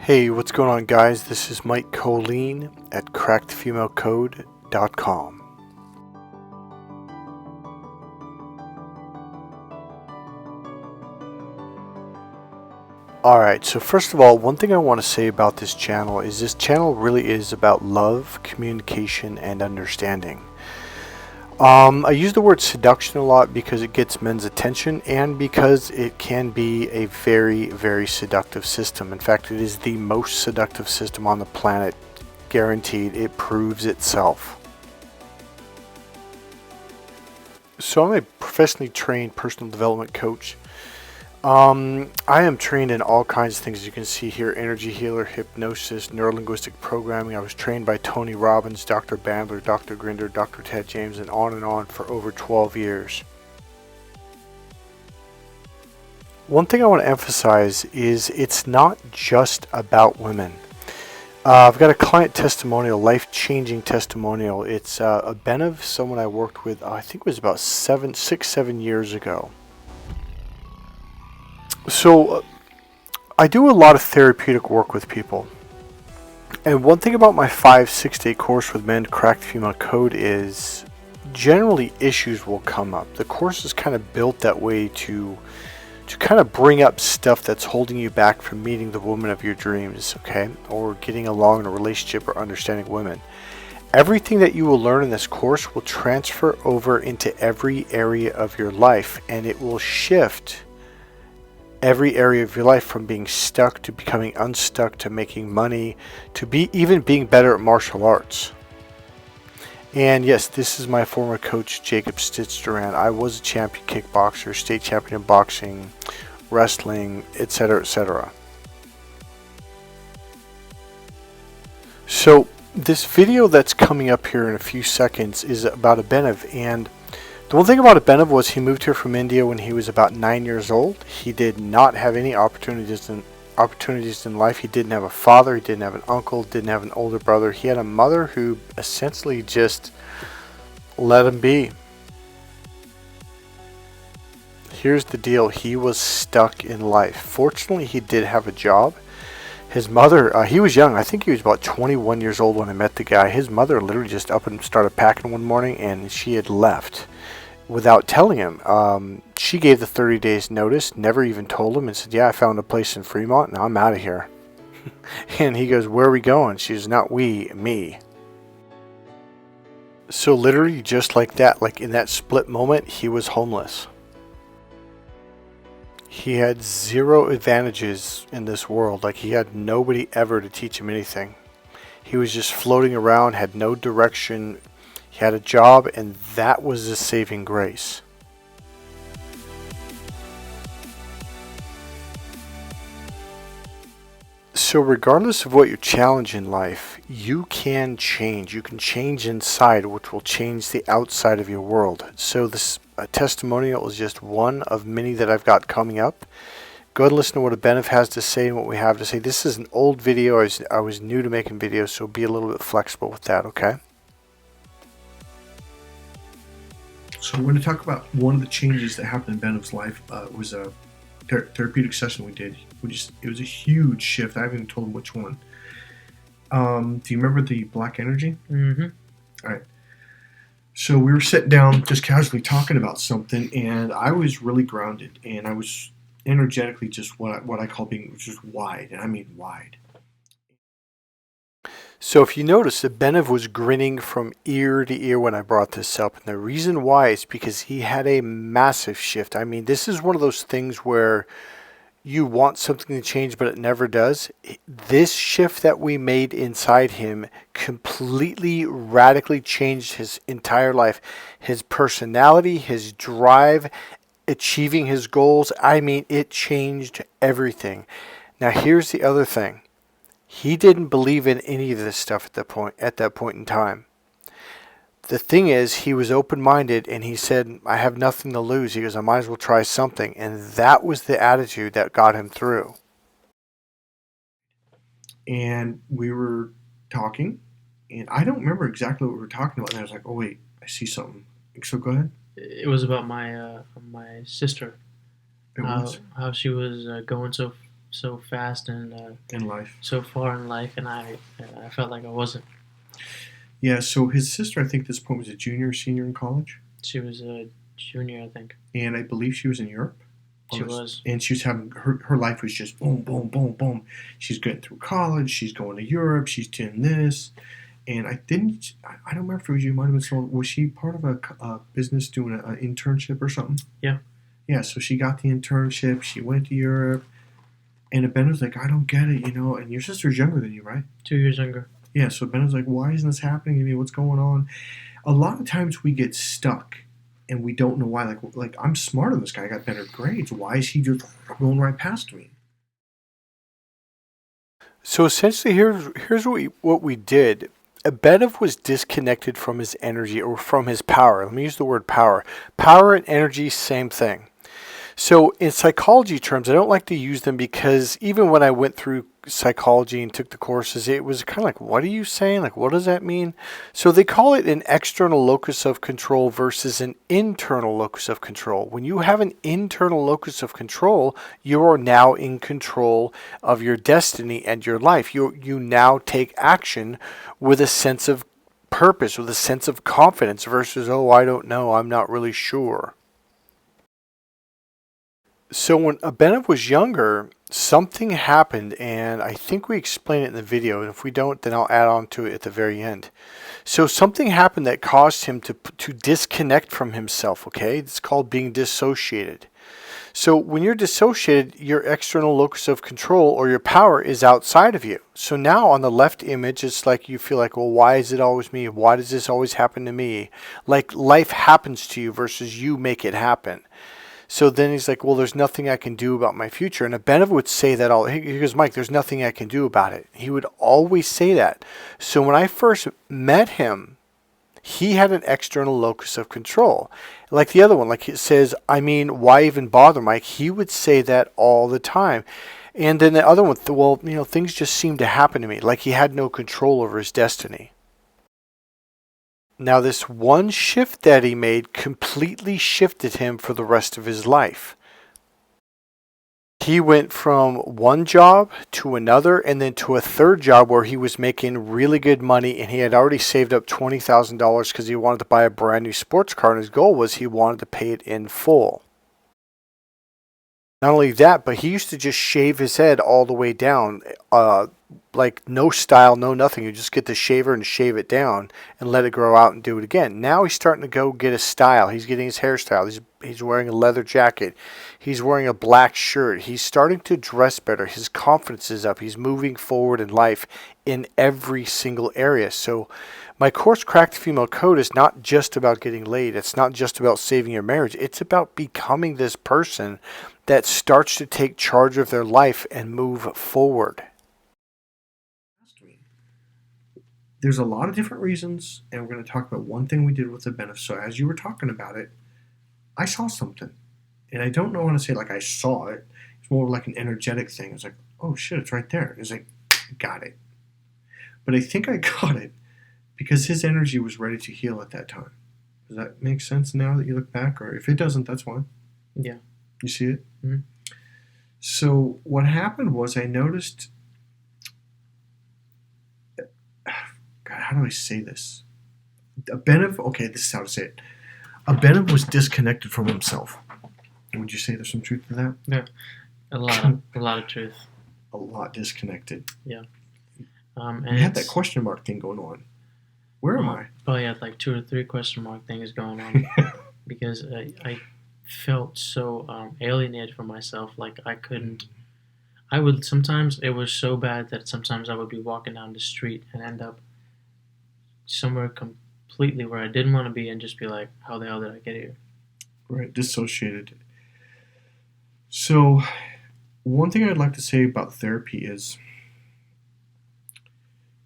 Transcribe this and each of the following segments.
Hey, what's going on, guys? This is Mike Kollin at crackedfemalecode.com. Alright, so first of all, one thing I want to say about this channel is this channel really is about love, communication, and understanding. I use the word seduction a lot because it gets men's attention and because it can be a very, very seductive system. In fact, it is the most seductive system on the planet. Guaranteed, it proves itself. So I'm a professionally trained personal development coach. I am trained in all kinds of things. As you can see here, energy healer, hypnosis, neurolinguistic programming. I was trained by Tony Robbins, Dr. Bandler, Dr. Grinder, Dr. Ted James, and on for over 12 years. One thing I want to emphasize is it's not just about women. I've got a client testimonial, life-changing testimonial. It's a Benev, someone I worked with, I think it was about 7 years ago. So I do a lot of therapeutic work with people. And one thing about my 5-6 day course with Men Cracked Female Code is generally issues will come up. The course is kind of built that way to kind of bring up stuff that's holding you back from meeting the woman of your dreams, okay? Or getting along in a relationship or understanding women. Everything that you will learn in this course will transfer over into every area of your life, and it will shift every area of your life from being stuck to becoming unstuck to making money to even being better at martial arts. And yes, this is my former coach, Jacob Stitch Duran. I was a champion kickboxer, state champion in boxing, wrestling, etc., etc. So this video that's coming up here in a few seconds is about a Benev, and the one thing about a Benev was he moved here from India when he was about 9 years old. He did not have any opportunities in life. He didn't have a father, he didn't have an uncle, didn't have an older brother. He had a mother who essentially just let him be. Here's the deal, he was stuck in life. Fortunately, he did have a job. His mother, he was young. I think he was about 21 years old when I met the guy. His mother literally just up and started packing one morning, and she had left without telling him. She gave the 30 days notice, never even told him, and said, yeah, I found a place in Fremont, and I'm out of here. And he goes, where are we going? She's not we, me. So literally just like that, like in that split moment, he was homeless. He had zero advantages in this world. Like, he had nobody ever to teach him anything. He was just floating around, had no direction. He had a job, and that was his saving grace. So regardless of what your challenge in life, you can change. You can change inside, which will change the outside of your world. So this testimonial is just one of many that I've got coming up. Go ahead and listen to what a Benev has to say and what we have to say. This is an old video. I was new to making videos, so be a little bit flexible with that, okay? So I'm going to talk about one of the changes that happened in Benev's life. Was a therapeutic session we did. It was a huge shift. I haven't even told him which one. Do you remember the black energy? Mm-hmm. All right. So we were sitting down just casually talking about something, and I was really grounded, and I was energetically just what I call being just wide, and I mean wide. So if you notice, the Benev was grinning from ear to ear when I brought this up. And the reason why is because he had a massive shift. I mean, this is one of those things where you want something to change, but it never does. This shift that we made inside him completely, radically changed his entire life. His personality, his drive, achieving his goals. I mean, it changed everything. Now, here's the other thing. He didn't believe in any of this stuff at that point in time. The thing is, he was open-minded, and he said, I have nothing to lose. He goes, I might as well try something. And that was the attitude that got him through. And we were talking, and I don't remember exactly what we were talking about. And I was like, oh, wait, I see something. So go ahead. It was about my sister. It was. How she was going so so fast and in life. so far in life, and I felt like I wasn't. Yeah, so his sister, I think at this point was a junior or senior in college. She was a junior, I think. And I believe she was in Europe. She was. And she was having, her life was just boom, boom, boom, boom. She's getting through college, she's going to Europe, she's doing this. And I don't remember if it was you, might have been someone, was she part of a business doing an internship or something? Yeah. Yeah, so she got the internship, she went to Europe, and Ben was like, I don't get it, and your sister's younger than you, right? 2 years younger. Yeah, so Ben was like, why isn't this happening to me? What's going on? A lot of times we get stuck and we don't know why. Like I'm smarter than this guy. I got better grades. Why is he just going right past me? So essentially, here's what we did. Benov was disconnected from his energy or from his power. Let me use the word power. Power and energy, same thing. So in psychology terms, I don't like to use them because even when I went through psychology and took the courses, it was kind of like, what are you saying? Like, what does that mean? So they call it an external locus of control versus an internal locus of control. When you have an internal locus of control, you are now in control of your destiny and your life. You now take action with a sense of purpose, with a sense of confidence versus, oh, I don't know, I'm not really sure. So when Benov was younger, something happened, and I think we explain it in the video, and if we don't, then I'll add on to it at the very end. So something happened that caused him to disconnect from himself, okay? It's called being dissociated. So when you're dissociated, your external locus of control or your power is outside of you. So now on the left image, it's like you feel like, well, why is it always me? Why does this always happen to me? Like life happens to you versus you make it happen. So then he's like, well, there's nothing I can do about my future. And Benov would say that all. He goes, Mike, there's nothing I can do about it. He would always say that. So when I first met him, he had an external locus of control. Like the other one, like it says, I mean, why even bother, Mike? He would say that all the time. And then the other one, well, things just seem to happen to me. Like he had no control over his destiny. Now, this one shift that he made completely shifted him for the rest of his life. He went from one job to another and then to a third job where he was making really good money, and he had already saved up $20,000 because he wanted to buy a brand new sports car, and his goal was he wanted to pay it in full. Not only that, but he used to just shave his head all the way down, like no style, no nothing. You just get the shaver and shave it down and let it grow out and do it again. Now he's starting to go get a style. He's getting his hairstyle. He's wearing a leather jacket. He's wearing a black shirt. He's starting to dress better. His confidence is up. He's moving forward in life in every single area. So my course, Crack the Female Code, is not just about getting laid. It's not just about saving your marriage. It's about becoming this person that starts to take charge of their life and move forward. There's a lot of different reasons, and we're going to talk about one thing we did with the benefit. So as you were talking about it, I saw something. And I don't know how to say like I saw it. It's more like an energetic thing. It's like, oh shit, it's right there. It's like, got it. But I think I got it because his energy was ready to heal at that time. Does that make sense now that you look back? Or if it doesn't, that's fine. Yeah. You see it? Mm-hmm. So what happened was I noticed, God, how do I say this? Okay, this is how to say it. Benov was disconnected from himself. Would you say there's some truth to that? Yeah, a lot of truth. A lot disconnected. Yeah. And you had that question mark thing going on. Where am I? Probably had like 2 or 3 question mark things going on because I felt so alienated from myself. Like I would sometimes, it was so bad that sometimes I would be walking down the street and end up somewhere completely where I didn't want to be and just be like, how the hell did I get here? Right, dissociated. So one thing I'd like to say about therapy is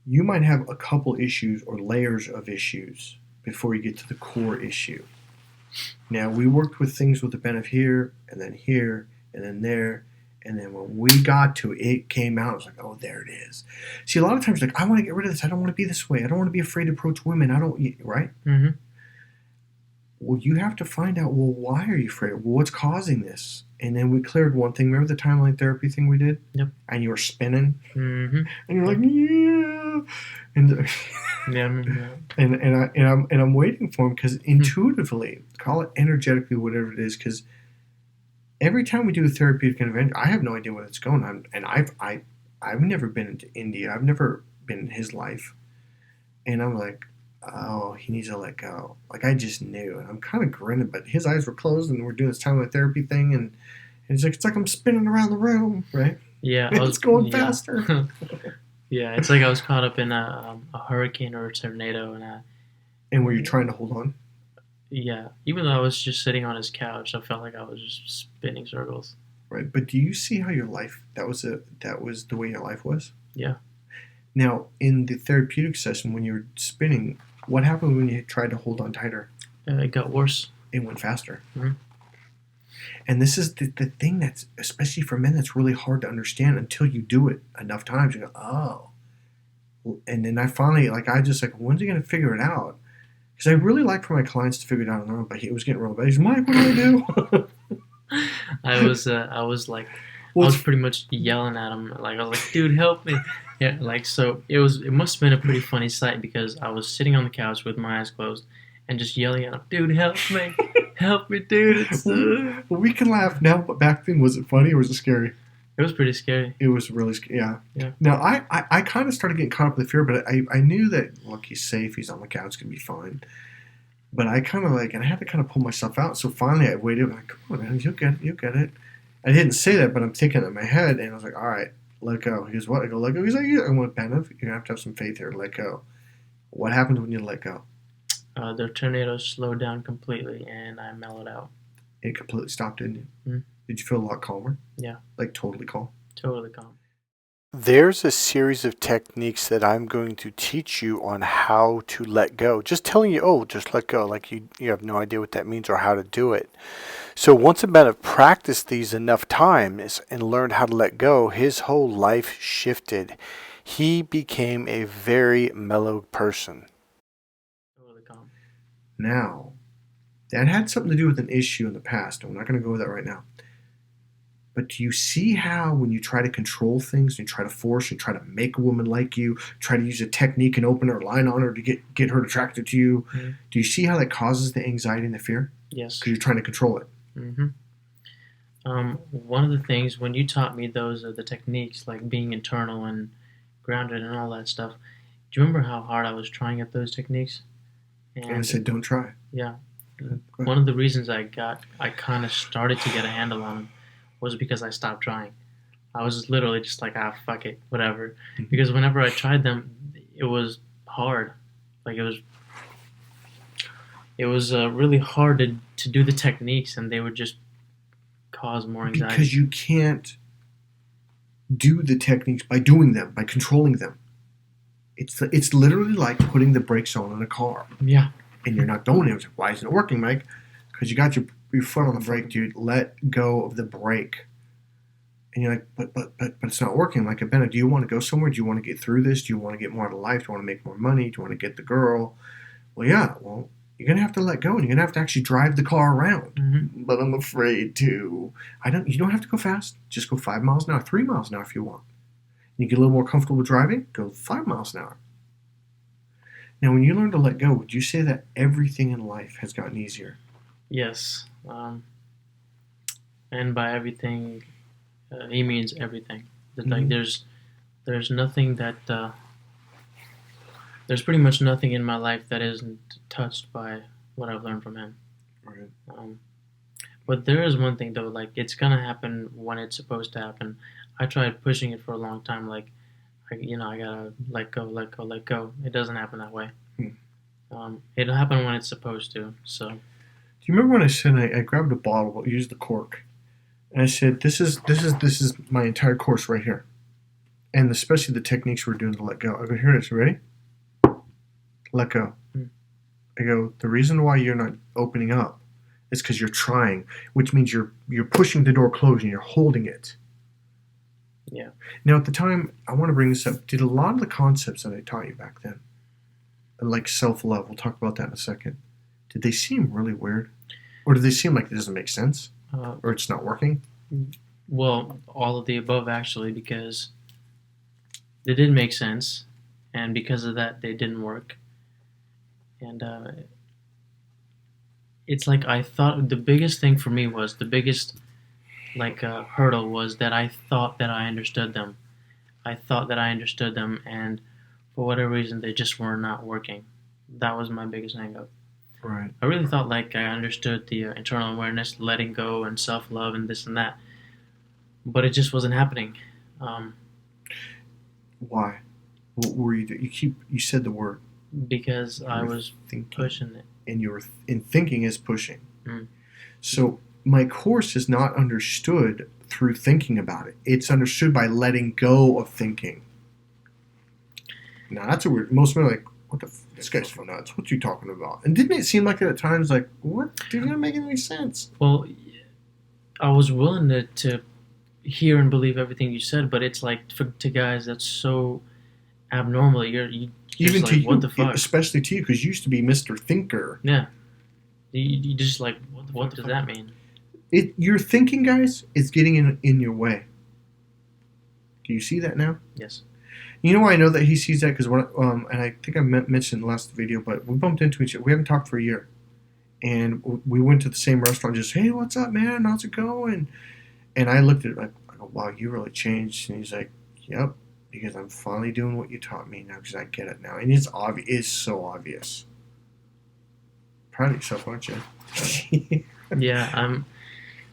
you might have a couple issues or layers of issues before you get to the core issue. Now, we worked with things with the benefit here, and then there, and then when we got to it, it came out. I was like, oh, there it is. See, a lot of times, like, I want to get rid of this. I don't want to be this way. I don't want to be afraid to approach women. Right? Mm-hmm. well, you have to find out, well, why are you afraid? Well, what's causing this? And then we cleared one thing. Remember the timeline therapy thing we did? Yep. And you were spinning? Mm-hmm. And you're like, yeah. And Yeah, I remember that. and I'm waiting for him because intuitively, call it energetically, whatever it is, because every time we do a therapeutic intervention, I have no idea where it's going. I've never been into India. I've never been in his life, and I'm like, oh, he needs to let go. Like I just knew, and I'm kind of grinning, but his eyes were closed, and we're doing this timeline therapy thing, and it's like I'm spinning around the room, right? Yeah, It's going faster. Yeah, it's like I was caught up in a hurricane or a tornado, And were you trying to hold on? yeah, even though I was just sitting on his couch, I felt like I was just spinning circles. Right, but do you see how your life that was the way your life was? Yeah. Now, in the therapeutic session, when you were spinning, what happened when you tried to hold on tighter? It got worse. It went faster. Mhm. And this is the thing that's, especially for men, that's really hard to understand until you do it enough times. You go, oh. And then I finally, I just when's he going to figure it out? Because I really like for my clients to figure it out on their own, but he was getting real bad. He's Mike, what do I do? I was pretty much yelling at him. Like I was like, dude, help me. Yeah, so it must have been a pretty funny sight because I was sitting on the couch with my eyes closed and just yelling at him, dude, help me. Help me, dude. Well, we can laugh now, but back then, was it funny or was it scary? It was pretty scary. It was really scary, yeah. Yeah. Now, I kind of started getting caught up with the fear, but I knew that, look, he's safe, he's on the couch, it's going to be fine. But I kind of and I had to kind of pull myself out. So finally I waited, I'm like, come on, man, you'll get it. I didn't say that, but I'm thinking it in my head, and I was like, all right, let go. He goes, what? I go, let go. He's like, yeah. I went, Benev, you're going to have some faith here, let go. What happens when you let go? The tornado slowed down completely, and I mellowed out. It completely stopped, didn't you? Mm-hmm. Did you feel a lot calmer? Yeah. Like totally calm? Totally calm. There's a series of techniques that I'm going to teach you on how to let go. Just telling you, oh, just let go, like you have no idea what that means or how to do it. So once a man have practiced these enough times and learned how to let go, his whole life shifted. He became a very mellow person. Totally calm. Now, that had something to do with an issue in the past. I'm not going to go with that right now. But do you see how when you try to control things, and you try to force, and try to make a woman like you, try to use a technique and open her line on her to get her attracted to you, mm-hmm. Do you see how that causes the anxiety and the fear? Yes. Because you're trying to control it. Mm-hmm. One of the things, when you taught me those are the techniques, like being internal and grounded and all that stuff, do you remember how hard I was trying at those techniques? And I said, don't try. Yeah. One of the reasons I kind of started to get a handle on them was because I stopped trying. I was literally just like, fuck it, whatever. Mm-hmm. Because whenever I tried them, it was hard. Like it was really hard to do the techniques, and they would just cause more anxiety. Because you can't do the techniques by doing them, by controlling them. It's literally like putting the brakes on in a car. Yeah. And you're not doing it. It's like, why isn't it working, Mike? Because you got your foot on the brake, dude. Let go of the brake. And you're like, but it's not working. I'm like, Bennett, do you want to go somewhere? Do you want to get through this? Do you want to get more out of life? Do you want to make more money? Do you want to get the girl? Well, yeah. Well, you're going to have to let go, and you're going to have to actually drive the car around. Mm-hmm. But I'm afraid to. You don't have to go fast. Just go 5 miles an hour, 3 miles an hour if you want. You get a little more comfortable with driving, go 5 miles an hour. Now, when you learn to let go, would you say that everything in life has gotten easier? Yes. And by everything, he means everything. That, like, there's nothing that there's pretty much nothing in my life that isn't touched by what I've learned from him. Right. But there is one thing though, like it's gonna happen when it's supposed to happen. I tried pushing it for a long time, like I gotta let go. It doesn't happen that way. It'll happen when it's supposed to. So. Do you remember when I said I grabbed a bottle, used the cork, and I said, "This is my entire course right here, and especially the techniques we're doing to let go." I go, "Here it is. You ready? Let go." I go, "The reason why you're not opening up is because you're trying, which means you're pushing the door closed and you're holding it." Yeah. Now, at the time, I want to bring this up. Did a lot of the concepts that I taught you back then, like self-love, we'll talk about that in a second, did they seem really weird? Or do they seem like it doesn't make sense? Or it's not working? Well, all of the above, actually, because they didn't make sense, and because of that, they didn't work. And it's like I thought the biggest thing for me was the biggest hurdle was that I thought that I understood them. I thought that I understood them, and for whatever reason, they just were not working. That was my biggest hang-up. Right. I really thought like I understood the internal awareness, letting go, and self-love, and this and that, but it just wasn't happening. Why? What were you doing? You said the word. Because You I were was thinking. pushing it. And thinking is pushing. Mm. So my course is not understood through thinking about it. It's understood by letting go of thinking. Now that's a weird. Most men are like, what the? This guy's so nuts. What you talking about? And didn't it seem like at times like, what? Did not make any sense? Well, I was willing to hear and believe everything you said, but it's like to guys that's so abnormal. You Even just to like, you, what the fuck? especially to you, because you used to be Mr. Thinker. Yeah. You just like, what does that mean? Your thinking, guys, is getting in your way. Do you see that now? Yes. You know why I know that he sees that? Because and I think I mentioned in the last video, but we bumped into each other. We haven't talked for a year. And we went to the same restaurant, just, hey, what's up, man? How's it going? And I looked at it like, I go, wow, you really changed. And he's like, yep, because I'm finally doing what you taught me now because I get it now. And it's obvious. It's so obvious. Proud of yourself, aren't you? Yeah,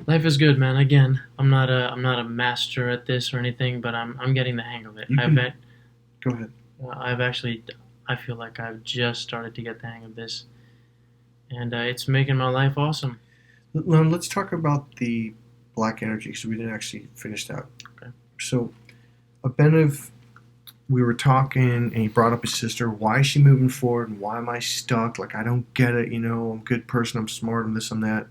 life is good, man. Again, I'm not a master at this or anything, but I'm getting the hang of it. Go ahead. I feel like I've just started to get the hang of this, and it's making my life awesome. Now, let's talk about the black energy because we didn't actually finish that. Okay. So, we were talking, and he brought up his sister. Why is she moving forward, and why am I stuck? Like, I don't get it. I'm a good person. I'm smart. I'm this and that.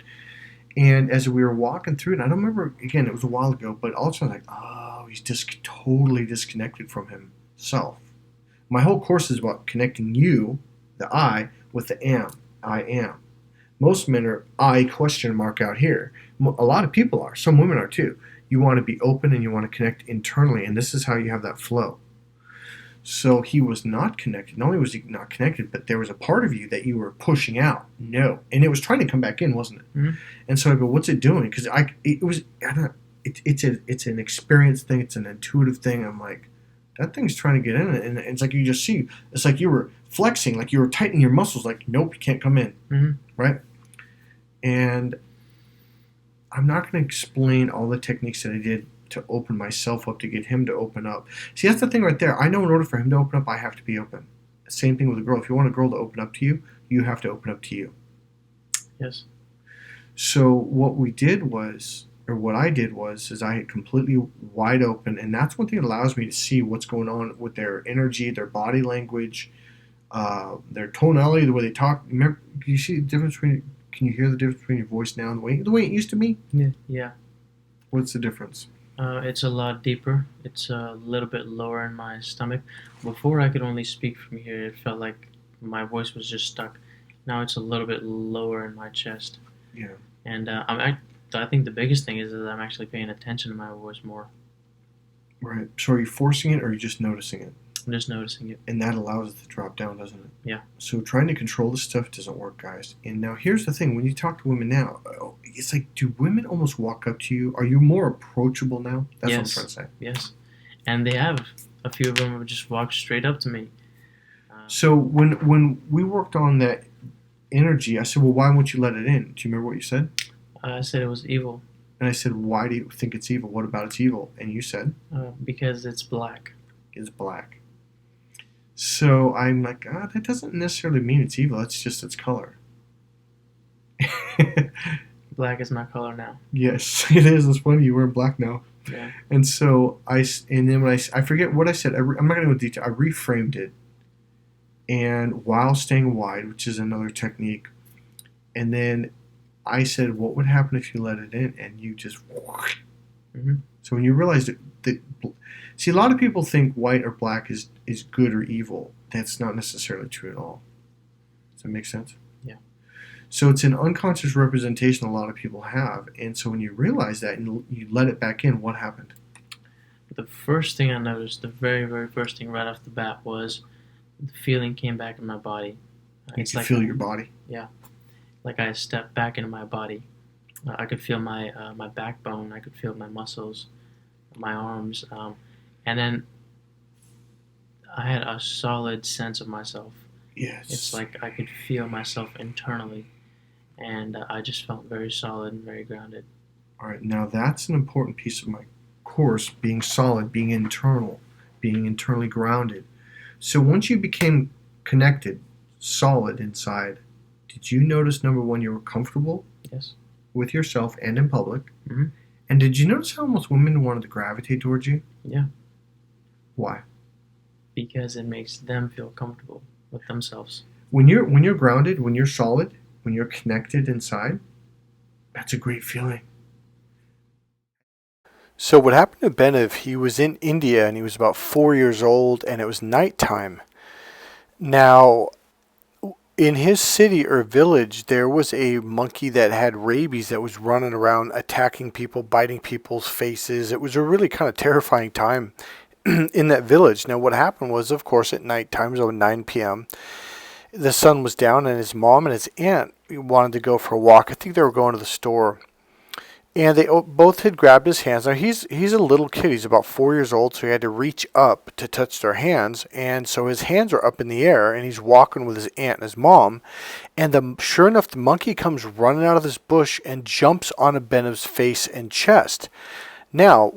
And as we were walking through it, I don't remember, again, it was a while ago, but all of a sudden, like, oh, he's just totally disconnected from himself. My whole course is about connecting you, the I, with the am. I am. Most men are I question mark out here. A lot of people are. Some women are too. You want to be open and you want to connect internally, and this is how you have that flow. So he was not connected. Not only was he not connected, but there was a part of you that you were pushing out. No, and it was trying to come back in, wasn't it? Mm-hmm. And so I go, "What's it doing?" Because it's an experience thing. It's an intuitive thing. I'm like, that thing's trying to get in, and it's like you just see. It's like you were flexing, like you were tightening your muscles. Like, nope, you can't come in, right? And I'm not going to explain all the techniques that I did to open myself up to get him to open up. See, that's the thing right there. I know in order for him to open up, I have to be open. Same thing with a girl. If you want a girl to open up to you, you have to open up to you. Yes. So what I did was I had completely wide open, and that's one thing that allows me to see what's going on with their energy, their body language, their tonality, the way they talk. Remember, can you see the difference between? Can you hear the difference between your voice now and the way it used to be? Yeah. What's the difference? It's a lot deeper. It's a little bit lower in my stomach. Before I could only speak from here. It felt like my voice was just stuck. Now it's a little bit lower in my chest. Yeah. And I think the biggest thing is that I'm actually paying attention to my voice more. Right. So are you forcing it or are you just noticing it? I'm just noticing it. And that allows it to drop down, doesn't it? Yeah. So trying to control this stuff doesn't work, guys. And now here's the thing. When you talk to women now, it's like, do women almost walk up to you? Are you more approachable now? That's what I'm trying to say. Yes. And they have. A few of them have just walked straight up to me. So when we worked on that energy, I said, well, why won't you let it in? Do you remember what you said? I said it was evil. And I said, why do you think it's evil? What about it's evil? And you said? Because it's black. It's black. So I'm like, that doesn't necessarily mean it's evil. It's just its color. Black is my color now. Yes, it is. It's funny. You wear black now. Yeah. And so I forget what I said. I'm not going to go into detail. I reframed it. And while staying wide, which is another technique. And then I said, what would happen if you let it in? And you just... Mm-hmm. So when you realize that... See, a lot of people think white or black is good or evil. That's not necessarily true at all. Does that make sense? Yeah. So it's an unconscious representation a lot of people have. And so when you realize that and you let it back in, what happened? The first thing I noticed, the very, very first thing right off the bat was the feeling came back in my body. You can feel your body. Yeah, like I stepped back into my body. I could feel my backbone. I could feel my muscles, my arms, and then I had a solid sense of myself. Yes. It's like I could feel myself internally, and I just felt very solid and very grounded. All right, now that's an important piece of my course, being solid, being internal, being internally grounded. So once you became connected, solid inside, did you notice, number one, you were comfortable Yes. with yourself and in public? Mm-hmm. And did you notice how most women wanted to gravitate towards you? Yeah. Why? Because it makes them feel comfortable with themselves. When you're grounded, when you're solid, when you're connected inside, that's a great feeling. So what happened to Benev, he was in India and he was about 4 years old and it was nighttime. Now, in his city or village, there was a monkey that had rabies that was running around attacking people, biting people's faces. It was a really kind of terrifying time in that village. Now, what happened was, of course, at nighttime, it was 9 p.m., the sun was down and his mom and his aunt wanted to go for a walk. I think they were going to the store. And they both had grabbed his hands. Now, he's a little kid. He's about 4 years old, so he had to reach up to touch their hands. And so his hands are up in the air, and he's walking with his aunt and his mom. And sure enough, the monkey comes running out of this bush and jumps onto Benev's face and chest. Now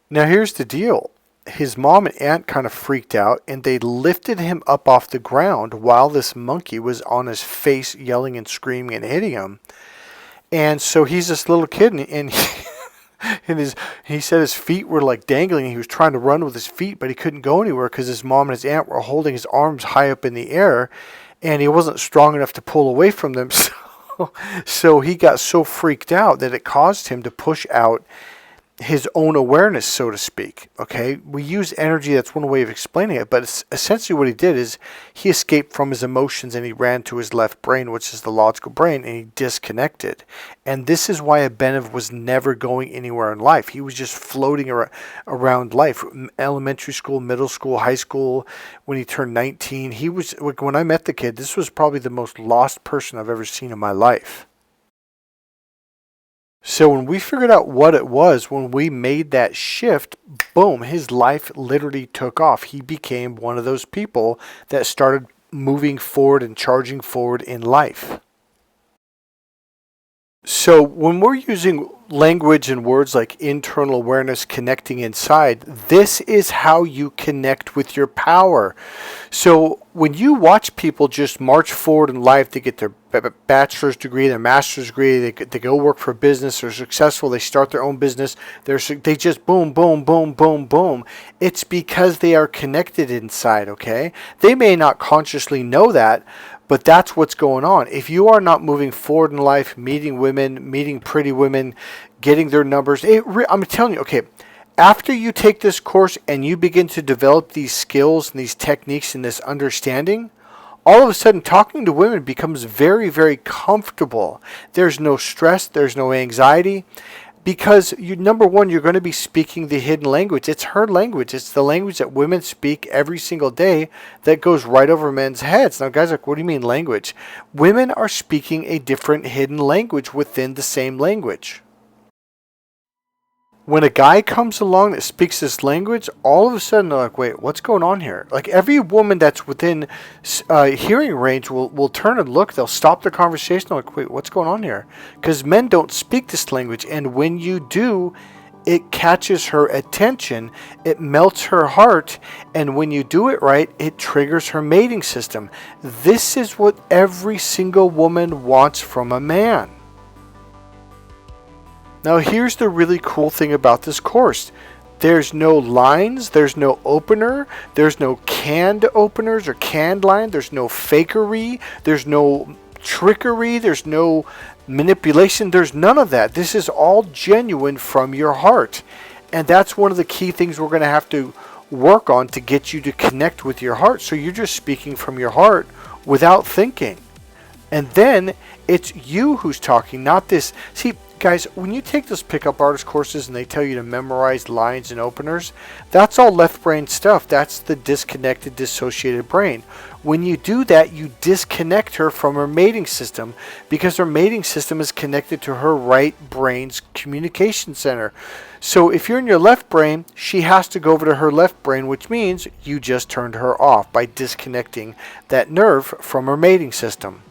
here's the deal. His mom and aunt kind of freaked out, and they lifted him up off the ground while this monkey was on his face, yelling and screaming and hitting him. And so he's this little kid, and he said his feet were like dangling. He was trying to run with his feet, but he couldn't go anywhere because his mom and his aunt were holding his arms high up in the air, and he wasn't strong enough to pull away from them. So he got so freaked out that it caused him to push out his own awareness, so to speak. Okay, we use energy. That's one way of explaining it, but it's essentially what he did is he escaped from his emotions and he ran to his left brain, which is the logical brain, and he disconnected. And this is why Benev was never going anywhere in life. He was just floating around life. Elementary school, middle school, high school. When he turned 19, when I met the kid, this was probably the most lost person I've ever seen in my life. So when we figured out what it was, when we made that shift, boom, his life literally took off. He became one of those people that started moving forward and charging forward in life. So when we're using language and words like internal awareness, connecting inside, this is how you connect with your power. So when you watch people just march forward in life, they get their bachelor's degree, their master's degree, they go work for a business, they're successful, they start their own business, they just boom, boom, boom, boom, boom. It's because they are connected inside, okay? They may not consciously know that, but that's what's going on. If you are not moving forward in life, meeting women, meeting pretty women, getting their numbers, I'm telling you, okay, after you take this course and you begin to develop these skills and these techniques and this understanding, all of a sudden talking to women becomes very, very comfortable. There's no stress, there's no anxiety. Because number one, you're going to be speaking the hidden language. It's her language. It's the language that women speak every single day that goes right over men's heads. Now, guys are like, what do you mean language? Women are speaking a different hidden language within the same language. When a guy comes along that speaks this language, all of a sudden they're like, wait, what's going on here? Like every woman that's within hearing range will turn and look. They'll stop their conversation. They're like, wait, what's going on here? Because men don't speak this language. And when you do, it catches her attention. It melts her heart. And when you do it right, it triggers her mating system. This is what every single woman wants from a man. Now here's the really cool thing about this course. There's no lines, there's no opener, there's no canned openers or canned line, there's no fakery, there's no trickery, there's no manipulation, there's none of that. This is all genuine from your heart. And that's one of the key things we're going to have to work on to get you to connect with your heart. So you're just speaking from your heart without thinking. And then it's you who's talking, not this. See, guys, when you take those pickup artist courses and they tell you to memorize lines and openers, that's all left brain stuff. That's the disconnected, dissociated brain. When you do that, you disconnect her from her mating system, because her mating system is connected to her right brain's communication center. So if you're in your left brain, she has to go over to her left brain, which means you just turned her off by disconnecting that nerve from her mating system.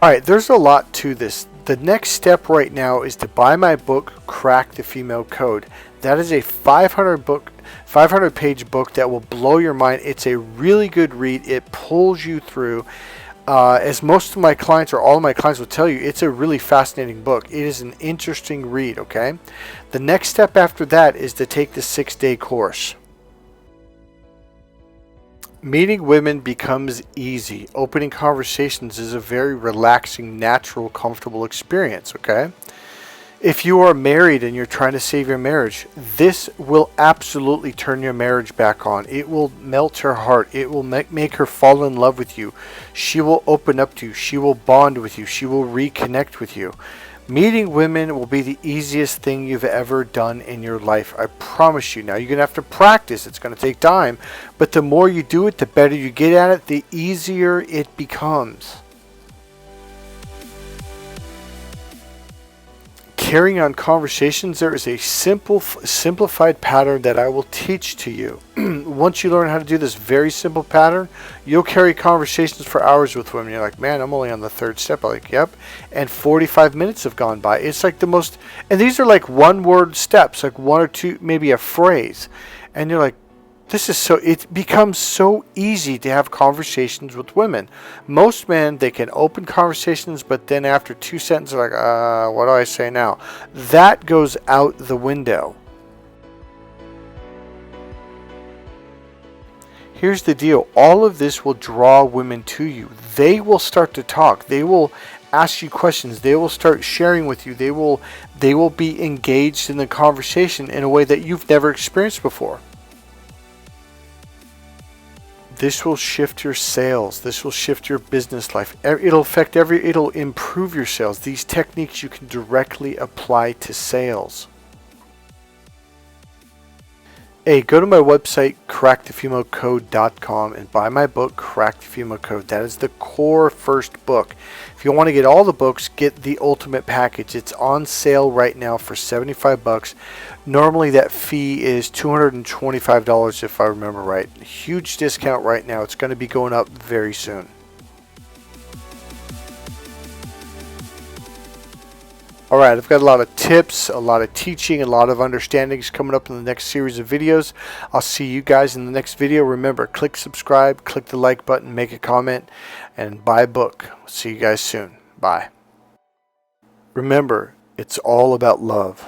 Alright, there's a lot to this. The next step right now is to buy my book, Crack the Female Code. That is a 500 page book that will blow your mind. It's a really good read. It pulls you through. As most of my clients, or all of my clients will tell you, it's a really fascinating book. It is an interesting read, okay? The next step after that is to take the 6-day course. Meeting women becomes easy. Opening conversations is a very relaxing, natural, comfortable experience, okay? If you are married and you're trying to save your marriage, this will absolutely turn your marriage back on. It will melt her heart. It will make her fall in love with you. She will open up to you. She will bond with you. She will reconnect with you. Meeting women will be the easiest thing you've ever done in your life. I promise you. Now, you're going to have to practice. It's going to take time. But the more you do it, the better you get at it, the easier it becomes. Carrying on conversations, there is a simplified pattern that I will teach to you. Once you learn how to do this very simple pattern, you'll carry conversations for hours with women. You're like, man, I'm only on the 3rd step. I'm like, yep. And 45 minutes have gone by. It's like the most, and these are like 1-word steps, like 1 or 2, maybe a phrase. And you're like, this is so, it becomes so easy to have conversations with women. Most men, they can open conversations, but then after 2 sentences, like, what do I say now? That goes out the window. Here's the deal. All of this will draw women to you. They will start to talk. They will ask you questions. They will start sharing with you. They will be engaged in the conversation in a way that you've never experienced before. This will shift your sales. This will shift your business life. It'll improve your sales. These techniques you can directly apply to sales. Hey, go to my website, crackthefemalecode.com, and buy my book, Crack the Female Code. That is the core first book. If you want to get all the books, get the ultimate package. It's on sale right now for $75. Normally that fee is $225 if I remember right. Huge discount right now. It's going to be going up very soon. Alright, I've got a lot of tips, a lot of teaching, a lot of understandings coming up in the next series of videos. I'll see you guys in the next video. Remember, click subscribe, click the like button, make a comment, and buy a book. See you guys soon. Bye. Remember, it's all about love.